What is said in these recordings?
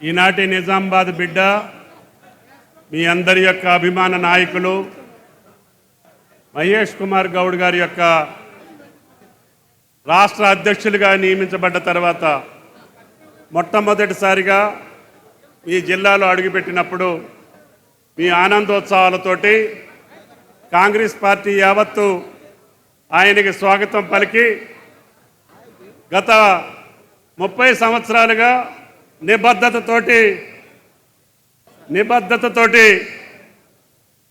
ఈనాటి నిజామాబాద్ బిడ్డ మీ అందరి యొక్క అభిమాన నాయకులు మహేష్ కుమార్ గౌడ్ గారి యొక్క రాష్ట్ర అధ్యక్షులుగా నియమించబడ్డ తర్వాత మొట్టమొదటిసారిగా ఈ జిల్లాలో అడుగుపెట్టినప్పుడు మీ ఆనందోత్సవాలతోటి కాంగ్రెస్ పార్టీ యావత్తు ఆయనకి స్వాగతం పలికి గత 30 సంవత్సరాలుగా నిబద్ధతతోటి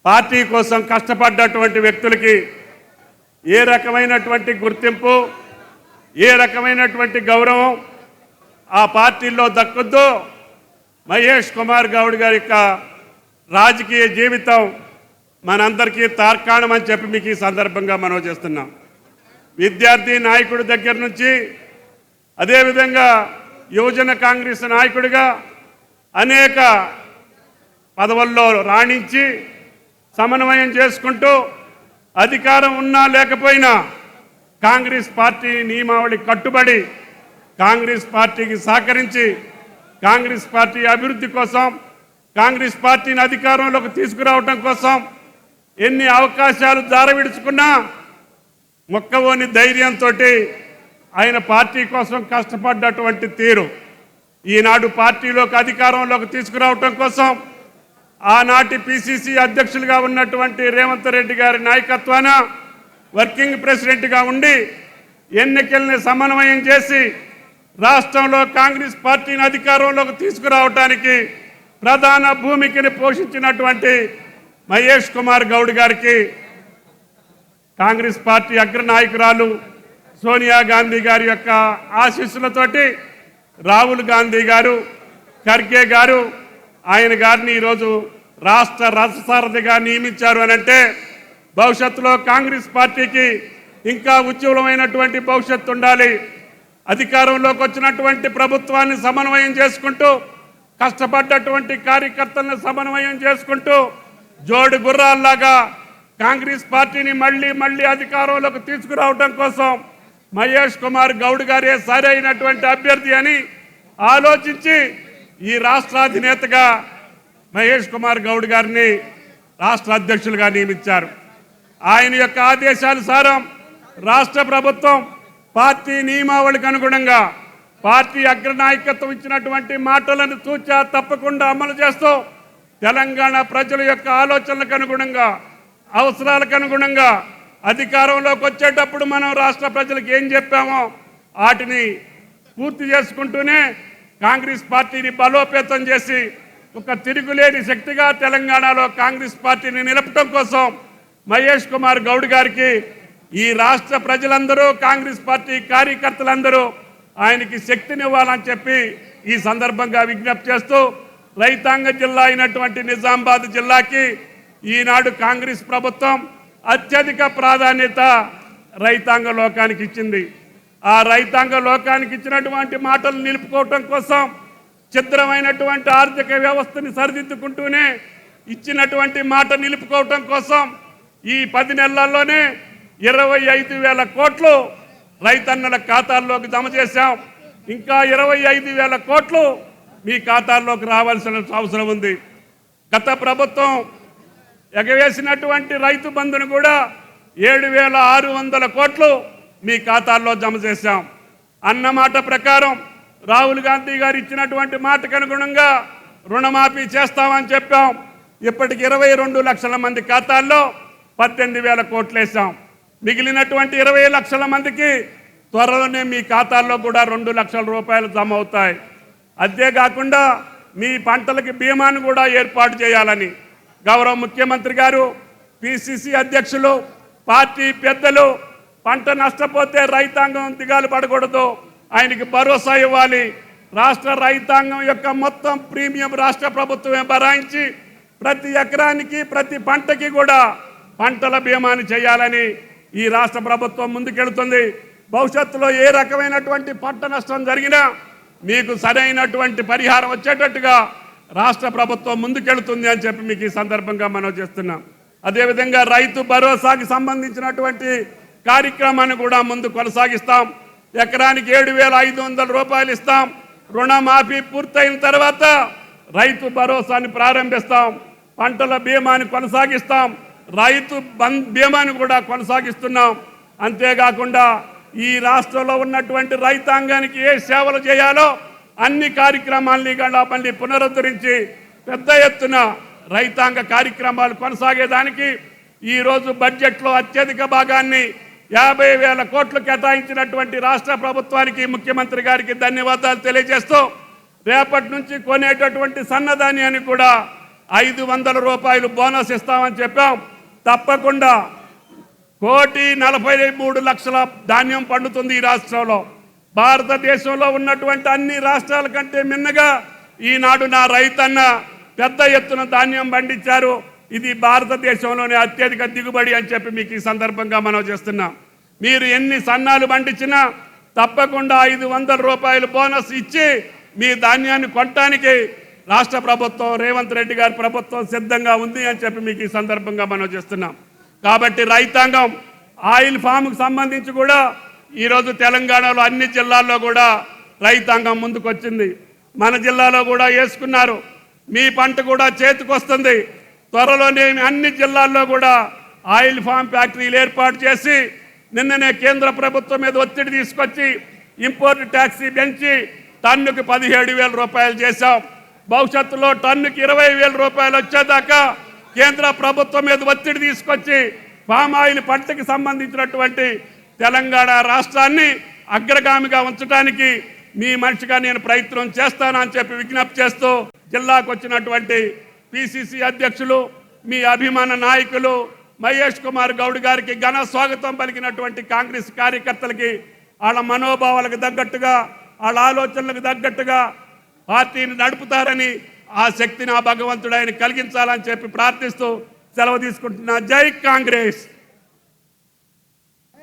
పార్టీ కోసం కష్టపడ్డటువంటి వ్యక్తులకి ఏ రకమైనటువంటి గుర్తింపు ఏ రకమైనటువంటి గౌరవం ఆ పార్టీలో దక్కుద్దో మహేష్ కుమార్ గౌడ్ గారి యొక్క రాజకీయ జీవితం మనందరికీ తార్కాణం అని చెప్పి మీకు ఈ సందర్భంగా మనవి చేస్తున్నాం. విద్యార్థి నాయకుడి దగ్గర నుంచి అదేవిధంగా యువజన కాంగ్రెస్ నాయకుడిగా అనేక పదవుల్లో రాణించి సమన్వయం చేసుకుంటూ అధికారం ఉన్నా లేకపోయినా కాంగ్రెస్ పార్టీ నియమావళి కట్టుబడి కాంగ్రెస్ పార్టీకి సహకరించి కాంగ్రెస్ పార్టీ అభివృద్ధి కోసం కాంగ్రెస్ పార్టీని అధికారంలోకి తీసుకురావడం కోసం ఎన్ని అవకాశాలు జారవిడుచుకున్నా మొక్కవోని ధైర్యంతో ఆయన పార్టీ కోసం కష్టపడ్డటువంటి తీరు ఈనాడు పార్టీలోకి అధికారంలోకి తీసుకురావటం కోసం ఆనాటి పిసిసి అధ్యక్షులుగా ఉన్నటువంటి రేవంత్ రెడ్డి గారి నాయకత్వాన వర్కింగ్ ప్రెసిడెంట్గా ఉండి ఎన్నికల్ని సమన్వయం చేసి రాష్ట్రంలో కాంగ్రెస్ పార్టీని అధికారంలోకి తీసుకురావటానికి ప్రధాన భూమికని పోషించినటువంటి మహేష్ కుమార్ గౌడ్ గారికి కాంగ్రెస్ పార్టీ అగ్రనాయకురాలు సోనియా గాంధీ గారి యొక్క ఆశీస్సులతోటి రాహుల్ గాంధీ గారు ఖర్గే గారు ఆయన గారిని ఈరోజు రాష్ట్ర రథసారథిగా నియమించారు అనంటే భవిష్యత్తులో కాంగ్రెస్ పార్టీకి ఇంకా ఉజ్వలమైనటువంటి భవిష్యత్తు ఉండాలి. అధికారంలోకి వచ్చినటువంటి ప్రభుత్వాన్ని సమన్వయం చేసుకుంటూ కష్టపడ్డటువంటి కార్యకర్తలను సమన్వయం చేసుకుంటూ జోడు గుర్రాల్లాగా కాంగ్రెస్ పార్టీని మళ్ళీ అధికారంలోకి తీసుకురావడం కోసం మహేష్ కుమార్ గౌడ్ గారే సరైనటువంటి అభ్యర్థి అని ఆలోచించి ఈ రాష్ట్ర అధినేతగా మహేష్ కుమార్ గౌడ్ గారిని రాష్ట్ర అధ్యక్షులుగా నియమించారు. ఆయన యొక్క ఆదేశానుసారం రాష్ట్ర ప్రభుత్వం పార్టీ నియమావళికి అనుగుణంగా పార్టీ అగ్రనాయకత్వం ఇచ్చినటువంటి మాటలను తూచా తప్పకుండా అమలు చేస్తూ తెలంగాణ ప్రజల యొక్క ఆలోచనలకు అనుగుణంగా అవసరాలకు అనుగుణంగా అధికారంలోకి వచ్చేటప్పుడు మనం రాష్ట్ర ప్రజలకు ఏం చెప్పామో వాటిని పూర్తి చేసుకుంటూనే కాంగ్రెస్ పార్టీని బలోపేతం చేసి ఒక తిరుగులేని శక్తిగా తెలంగాణలో కాంగ్రెస్ పార్టీని నిలపడం కోసం మహేష్ కుమార్ గౌడ్ గారికి ఈ రాష్ట్ర ప్రజలందరూ కాంగ్రెస్ పార్టీ కార్యకర్తలందరూ ఆయనకి శక్తినివ్వాలని చెప్పి ఈ సందర్భంగా విజ్ఞప్తి చేస్తూ రైతాంగ జిల్లా అయినటువంటి నిజామాబాద్ జిల్లాకి ఈనాడు కాంగ్రెస్ ప్రభుత్వం అత్యధిక ప్రాధాన్యత రైతాంగ లోకానికి ఇచ్చింది. ఆ రైతాంగ లోకానికి ఇచ్చినటువంటి మాటలు నిలుపుకోవటం కోసం ఛిద్రమైనటువంటి ఆర్థిక వ్యవస్థని సరిదిద్దుకుంటూనే ఇచ్చినటువంటి మాట నిలుపుకోవటం కోసం ఈ 10 నెలల్లోనే 25,000 కోట్లు రైతన్నల ఖాతాల్లోకి జమ చేశాం. ఇంకా 25,000 కోట్లు మీ ఖాతాల్లోకి రావాల్సిన అవసరం ఉంది. గత ప్రభుత్వం ఎగవేసినటువంటి రైతు బంధును కూడా 7,600 కోట్లు మీ ఖాతాల్లో జమ చేశాం. అన్నమాట ప్రకారం రాహుల్ గాంధీ గారు ఇచ్చినటువంటి మాటకు అనుగుణంగా రుణమాఫీ చేస్తామని చెప్పాం. ఇప్పటికి 22 లక్షల మంది ఖాతాల్లో 18,000 కోట్లు వేసాం. మిగిలినటువంటి 20 లక్షల మందికి త్వరలోనే మీ ఖాతాల్లో కూడా 2 లక్షల రూపాయలు జమ అవుతాయి. అంతేకాకుండా మీ పంటలకి బీమాను కూడా ఏర్పాటు చేయాలని గౌరవ ముఖ్యమంత్రి గారు పిసిసి అధ్యక్షులు పార్టీ పెద్దలు పంట నష్టపోతే రైతాంగం దిగాలు పడకూడదు, ఆయనకి భరోసా ఇవ్వాలి. రాష్ట్ర రైతాంగం యొక్క మొత్తం ప్రీమియం రాష్ట్ర ప్రభుత్వమే భరాయించి ప్రతి ఎకరానికి ప్రతి పంటకి కూడా పంటల బీమాని చేయాలని ఈ రాష్ట్ర ప్రభుత్వం ముందుకెళ్తుంది. భవిష్యత్తులో ఏ రకమైనటువంటి పంట నష్టం జరిగినా మీకు సరైనటువంటి పరిహారం వచ్చేటట్టుగా రాష్ట్ర ప్రభుత్వం ముందుకెళ్తుంది అని చెప్పి మీకు ఈ సందర్భంగా మనం చేస్తున్నాం. అదేవిధంగా రైతు భరోసాకి సంబంధించినటువంటి కార్యక్రమాన్ని కూడా ముందు కొనసాగిస్తాం. ఎకరానికి 7,500 రూపాయలు ఇస్తాం. రుణమాఫీ పూర్తయిన తర్వాత రైతు భరోసాని ప్రారంభిస్తాం, పంటల బీమాని కొనసాగిస్తాం, రైతు బీమాని కూడా కొనసాగిస్తున్నాం. అంతేకాకుండా ఈ రాష్ట్రంలో ఉన్నటువంటి రైతాంగానికి ఏ సేవలు చేయాలో అన్ని కార్యక్రమాల్ని కూడా మళ్ళీ పునరుద్ధరించి పెద్ద ఎత్తున రైతాంగ కార్యక్రమాలు కొనసాగేదానికి ఈరోజు బడ్జెట్లో అత్యధిక భాగాన్ని 50,000 కోట్లు కేటాయించినటువంటి రాష్ట్ర ప్రభుత్వానికి ముఖ్యమంత్రి గారికి ధన్యవాదాలు తెలియజేస్తూ రేపటి నుంచి కొనేటటువంటి సన్నధాన్యానికి కూడా 500 రూపాయలు బోనస్ ఇస్తామని చెప్పాం. తప్పకుండా 1,43,00,000 ధాన్యం పండుతుంది ఈ రాష్ట్రంలో. భారతదేశంలో ఉన్నటువంటి అన్ని రాష్ట్రాల కంటే మిన్నగా ఈనాడు నా రైతన్న పెద్ద ఎత్తున ధాన్యం పండించారు. ఇది భారతదేశంలోనే అత్యధిక దిగుబడి అని చెప్పి మీకు ఈ సందర్భంగా మనం చేస్తున్నాం. మీరు ఎన్ని సన్నాలు పండించినా తప్పకుండా 500 రూపాయలు బోనస్ ఇచ్చి మీ ధాన్యాన్ని కొనటానికి రాష్ట్ర ప్రభుత్వం, రేవంత్ రెడ్డి గారి ప్రభుత్వం సిద్ధంగా ఉంది అని చెప్పి మీకు ఈ సందర్భంగా మనం చేస్తున్నాం. కాబట్టి రైతాంగం ఆయిల్ ఫామ్కి సంబంధించి కూడా ఈరోజు తెలంగాణలో అన్ని జిల్లాల్లో కూడా రైతాంగం ముందుకు వచ్చింది. మన జిల్లాలో కూడా వేసుకున్నారు. మీ పంట కూడా చేతికొస్తుంది. త్వరలోనే అన్ని జిల్లాల్లో కూడా ఆయిల్ ఫామ్ ఫ్యాక్టరీలు ఏర్పాటు చేసి నిన్ననే కేంద్ర ప్రభుత్వం మీద ఒత్తిడి తీసుకొచ్చి ఇంపోర్ట్ ట్యాక్సీ పెంచి టన్నుకి 17,000 రూపాయలు చేశాం. భవిష్యత్తులో టన్నుకి 20,000 రూపాయలు వచ్చేదాకా కేంద్ర ప్రభుత్వం మీద ఒత్తిడి తీసుకొచ్చి పామ్ ఆయిల్ పంటకి సంబంధించినటువంటి తెలంగాణ రాష్ట్రాన్ని అగ్రగామిగా ఉంచడానికి మీ మనిషిగా నేను ప్రయత్నం చేస్తానని చెప్పి విజ్ఞప్తి చేస్తూ జిల్లాకు వచ్చినటువంటి పిసిసి అధ్యక్షులు, మీ అభిమాన నాయకులు మహేష్ కుమార్ గౌడ్ గారికి ఘన స్వాగతం పలికినటువంటి కాంగ్రెస్ కార్యకర్తలకి వాళ్ళ మనోభావాలకు తగ్గట్టుగా, వాళ్ళ ఆలోచనలకు తగ్గట్టుగా పార్టీని నడుపుతారని ఆ శక్తిని ఆ భగవంతుడు ఆయన కలిగించాలని చెప్పి ప్రార్థిస్తూ సెలవు తీసుకుంటున్నా. జై కాంగ్రెస్.